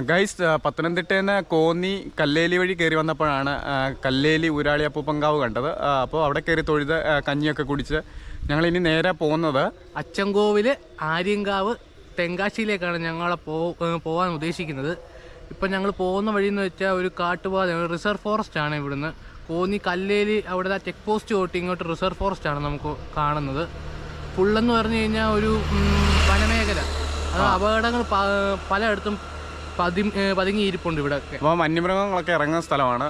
Guys, പത്തനംതിട്ടയിൽ നിന്ന് കോന്നി കല്ലേലി വഴി കയറി വന്നപ്പോഴാണ് കല്ലേലി ഊരാളി അപ്പൂപ്പങ്കാവ് കണ്ടത്. അപ്പോൾ അവിടെ കയറി തൊഴുത് കഞ്ഞിയൊക്കെ കുടിച്ച് ഞങ്ങളിനി നേരെ പോകുന്നത് അച്ചൻകോവിൽ ആര്യങ്കാവ് തെങ്കാശിയിലേക്കാണ് ഞങ്ങളെ പോകാൻ ഉദ്ദേശിക്കുന്നത്. ഇപ്പം ഞങ്ങൾ പോകുന്ന വഴിയെന്ന് വെച്ചാൽ ഒരു കാട്ടുപാതയാണ്, റിസർവ് ഫോറസ്റ്റ് ആണ്. ഇവിടുന്ന് കോന്നി കല്ലേലി അവിടെ ചെക്ക് പോസ്റ്റ് തൊട്ട് ഇങ്ങോട്ട് റിസർവ് ഫോറസ്റ്റ് ആണ് നമുക്ക് കാണുന്നത്. ഫുള്ളെന്ന് പറഞ്ഞു കഴിഞ്ഞാൽ ഒരു വനമേഖല, അത് അപകടങ്ങൾ പലയിടത്തും പതുങ്ങിയിരിപ്പുണ്ട് ഇവിടെ ഒക്കെ. അപ്പോൾ വന്യമൃഗങ്ങളൊക്കെ ഇറങ്ങുന്ന സ്ഥലമാണ്.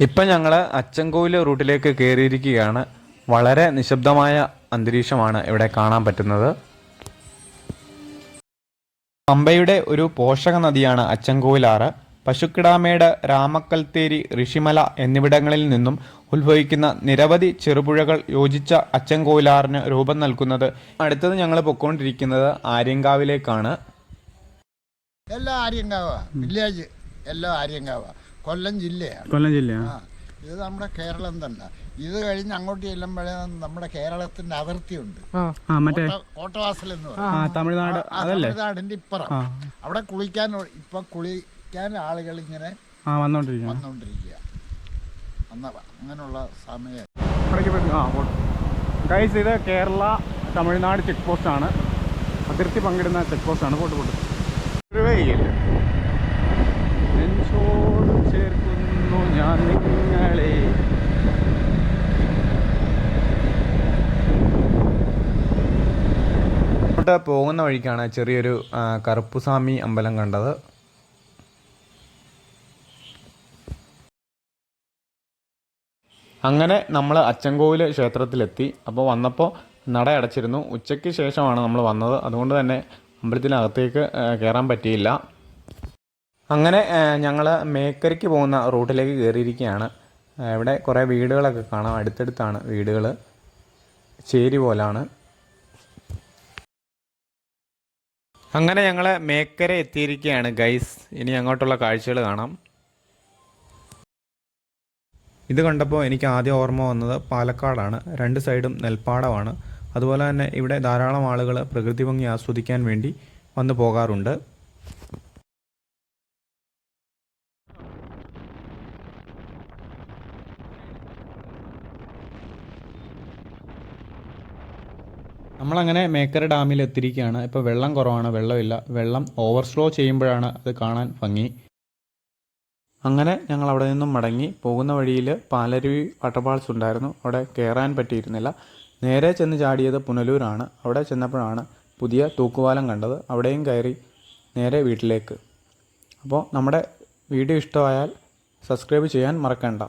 ഇപ്പം ഞങ്ങൾ അച്ചൻകോവിൽ റൂട്ടിലേക്ക് കയറിയിരിക്കുകയാണ്. വളരെ നിശബ്ദമായ അന്തരീക്ഷമാണ് ഇവിടെ കാണാൻ പറ്റുന്നത്. പമ്പയുടെ ഒരു പോഷക നദിയാണ് അച്ചൻകോവിലാറ്. പശുക്കിടാമേട്, രാമക്കൽത്തേരി, ഋഷിമല എന്നിവിടങ്ങളിൽ നിന്നും ഉത്ഭവിക്കുന്ന നിരവധി ചെറുപുഴകൾ യോജിച്ച അച്ചൻകോവിലാറിന് രൂപം നൽകുന്നത്. അടുത്തത് ഞങ്ങൾ പൊയ്ക്കൊണ്ടിരിക്കുന്നത് ആര്യങ്കാവിലേക്കാണ്. എല്ലാം ആര്യങ്കാവാ, വില്ലേജ് എല്ലാം ആര്യങ്കാവാ. കൊല്ലം ജില്ലയാണ്. ഇത് നമ്മുടെ കേരളം തന്നെ. ഇത് കഴിഞ്ഞ് അങ്ങോട്ട് ചെല്ലുമ്പോഴേ നമ്മുടെ കേരളത്തിന്റെ അതിർത്തിയുണ്ട്. കോട്ടവാസൽ എന്ന് പറയും, തമിഴ്നാടിന്റെ ഇപ്പുറം. അവിടെ കുളിക്കാൻ ആളുകൾ ഇങ്ങനെ വന്നോണ്ടിരിക്കുക. അങ്ങനെയുള്ള സമയം. ഇത് കേരള തമിഴ്നാട് ചെക്ക് പോസ്റ്റ് ആണ്, അതിർത്തി പങ്കിടുന്ന ചെക്ക് പോസ്റ്റ് ആണ്. പോട്ട് ചേർക്കുന്നു ഞാൻ നിങ്ങളെ. അങ്ങോട്ട് പോകുന്ന വഴിക്കാണ് ചെറിയൊരു കറുപ്പുസ്വാമി അമ്പലം കണ്ടത്. അങ്ങനെ നമ്മൾ അച്ചൻകോവിൽ ക്ഷേത്രത്തിലെത്തി. അപ്പോൾ വന്നപ്പോൾ നട അടച്ചിരുന്നു. ഉച്ചയ്ക്ക് ശേഷമാണ് നമ്മൾ വന്നത്, അതുകൊണ്ട് തന്നെ അമ്പലത്തിനകത്തേക്ക് കയറാൻ പറ്റിയില്ല. അങ്ങനെ ഞങ്ങൾ മേക്കരയ്ക്ക് പോകുന്ന റൂട്ടിലേക്ക് കയറിയിരിക്കുകയാണ്. ഇവിടെ കുറേ വീടുകളൊക്കെ കാണാം, അടുത്തടുത്താണ് വീടുകൾ, ചേരി പോലാണ്. അങ്ങനെ ഞങ്ങൾ മേക്കര എത്തിയിരിക്കുകയാണ് ഗൈസ്. ഇനി അങ്ങോട്ടുള്ള കാഴ്ചകൾ കാണാം. ഇത് കണ്ടപ്പോൾ എനിക്ക് ആദ്യം ഓർമ്മ വന്നത് പാലക്കാടാണ്. രണ്ട് സൈഡും നെൽപ്പാടമാണ്. അതുപോലെ തന്നെ ഇവിടെ ധാരാളം ആളുകൾ പ്രകൃതി ഭംഗി ആസ്വദിക്കാൻ വേണ്ടി വന്നു പോകാറുണ്ട്. നമ്മളങ്ങനെ മേക്കര ഡാമിൽ എത്തിയിരിക്കുകയാണ്. ഇപ്പോൾ വെള്ളം കുറവാണ്, വെള്ളമില്ല. വെള്ളം ഓവർഫ്ലോ ചെയ്യുമ്പോഴാണ് അത് കാണാൻ ഭംഗി. അങ്ങനെ ഞങ്ങൾ അവിടെ നിന്നും മടങ്ങി പോകുന്ന വഴിയിൽ പാലരുവി വാട്ടർഫാൾസ് ഉണ്ടായിരുന്നു. അവിടെ കയറാൻ പറ്റിയിരുന്നില്ല. നേരെ ചെന്ന് ചാടിയത് പുനലൂരാണ്. അവിടെ ചെന്നപ്പോഴാണ് പുതിയ തൂക്കുപാലം കണ്ടത്. അവിടെയും കയറി നേരെ വീട്ടിലേക്ക്. അപ്പോൾ നമ്മുടെ വീഡിയോ ഇഷ്ടമായാൽ സബ്സ്ക്രൈബ് ചെയ്യാൻ മറക്കണ്ട.